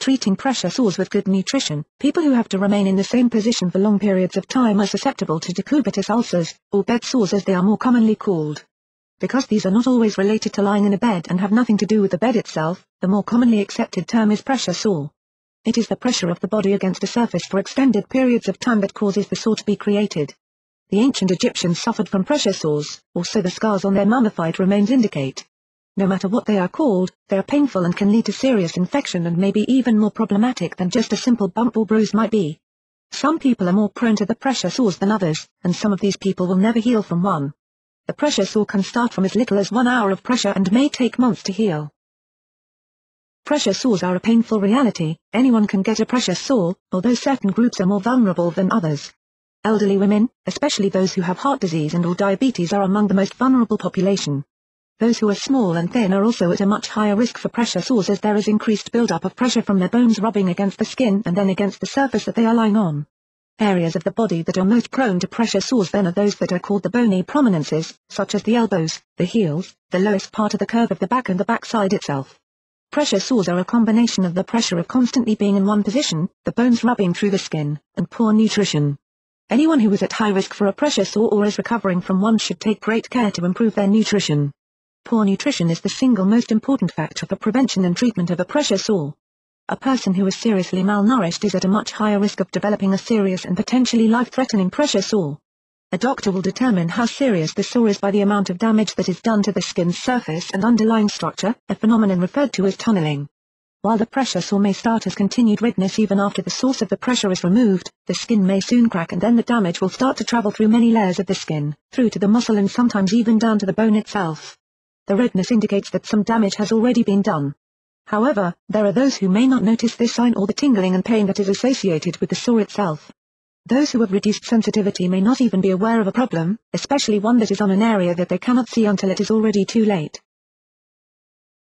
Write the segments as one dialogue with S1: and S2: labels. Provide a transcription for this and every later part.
S1: treating pressure sores with good nutrition, people who have to remain in the same position for long periods of time are susceptible to decubitus ulcers, or bed sores as they are more commonly called. Because these are not always related to lying in a bed and have nothing to do with the bed itself, the more commonly accepted term is pressure sore. It is the pressure of the body against a surface for extended periods of time that causes the sore to be created. The ancient Egyptians suffered from pressure sores, or so the scars on their mummified remains indicate. No matter what they are called, they are painful and can lead to serious infection and may be even more problematic than just a simple bump or bruise might be. Some people are more prone to the pressure sores than others, and some of these people will never heal from one. The pressure sore can start from as little as 1 hour of pressure and may take months to heal. Pressure sores are a painful reality. Anyone can get a pressure sore, although certain groups are more vulnerable than others. Elderly women, especially those who have heart disease and/or diabetes, are among the most vulnerable population. Those who are small and thin are also at a much higher risk for pressure sores as there is increased buildup of pressure from their bones rubbing against the skin and then against the surface that they are lying on. Areas of the body that are most prone to pressure sores then are those that are called the bony prominences, such as the elbows, the heels, the lowest part of the curve of the back and the backside itself. Pressure sores are a combination of the pressure of constantly being in one position, the bones rubbing through the skin, and poor nutrition. Anyone who is at high risk for a pressure sore or is recovering from one should take great care to improve their nutrition. Poor nutrition is the single most important factor for prevention and treatment of a pressure sore. A person who is seriously malnourished is at a much higher risk of developing a serious and potentially life-threatening pressure sore. A doctor will determine how serious the sore is by the amount of damage that is done to the skin's surface and underlying structure, a phenomenon referred to as tunneling. While the pressure sore may start as continued redness even after the source of the pressure is removed, the skin may soon crack and then the damage will start to travel through many layers of the skin, through to the muscle and sometimes even down to the bone itself. The redness indicates that some damage has already been done. However, there are those who may not notice this sign or the tingling and pain that is associated with the sore itself. Those who have reduced sensitivity may not even be aware of a problem, especially one that is on an area that they cannot see until it is already too late.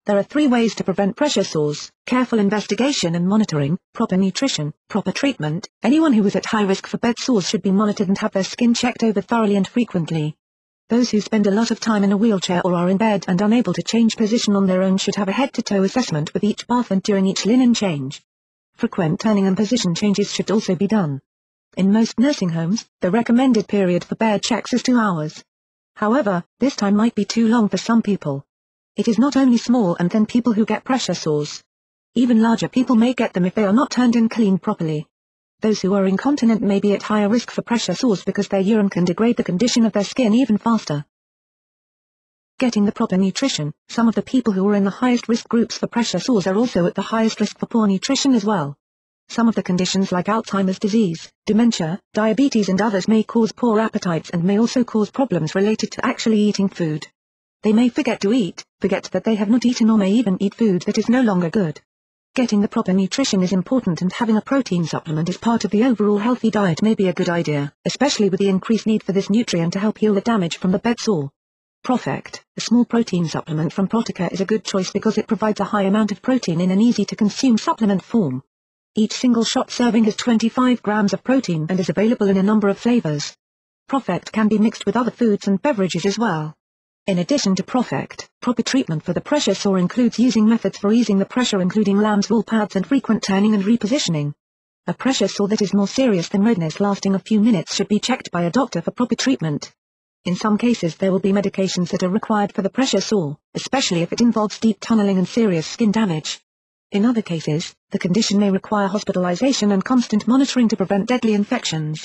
S1: There are 3 ways to prevent pressure sores: careful investigation and monitoring, proper nutrition, proper treatment. Anyone who is at high risk for bed sores should be monitored and have their skin checked over thoroughly and frequently. Those who spend a lot of time in a wheelchair or are in bed and unable to change position on their own should have a head-to-toe assessment with each bath and during each linen change. Frequent turning and position changes should also be done. In most nursing homes, the recommended period for bed checks is 2 hours. However, this time might be too long for some people. It is not only small and thin people who get pressure sores. Even larger people may get them if they are not turned and cleaned properly. Those who are incontinent may be at higher risk for pressure sores because their urine can degrade the condition of their skin even faster. Getting the proper nutrition. Some of the people who are in the highest risk groups for pressure sores are also at the highest risk for poor nutrition as well. Some of the conditions like Alzheimer's disease, dementia, diabetes and others may cause poor appetites and may also cause problems related to actually eating food. They may forget to eat, forget that they have not eaten or may even eat food that is no longer good. Getting the proper nutrition is important and having a protein supplement as part of the overall healthy diet may be a good idea, especially with the increased need for this nutrient to help heal the damage from the bed sore. ProfectR, a small protein supplement from Protica, is a good choice because it provides a high amount of protein in an easy-to-consume supplement form. Each single shot serving has 25 grams of protein and is available in a number of flavors. ProfectR can be mixed with other foods and beverages as well. In addition to ProfectR, proper treatment for the pressure sore includes using methods for easing the pressure including lamb's wool pads and frequent turning and repositioning. A pressure sore that is more serious than redness lasting a few minutes should be checked by a doctor for proper treatment. In some cases there will be medications that are required for the pressure sore, especially if it involves deep tunneling and serious skin damage. In other cases, the condition may require hospitalization and constant monitoring to prevent deadly infections.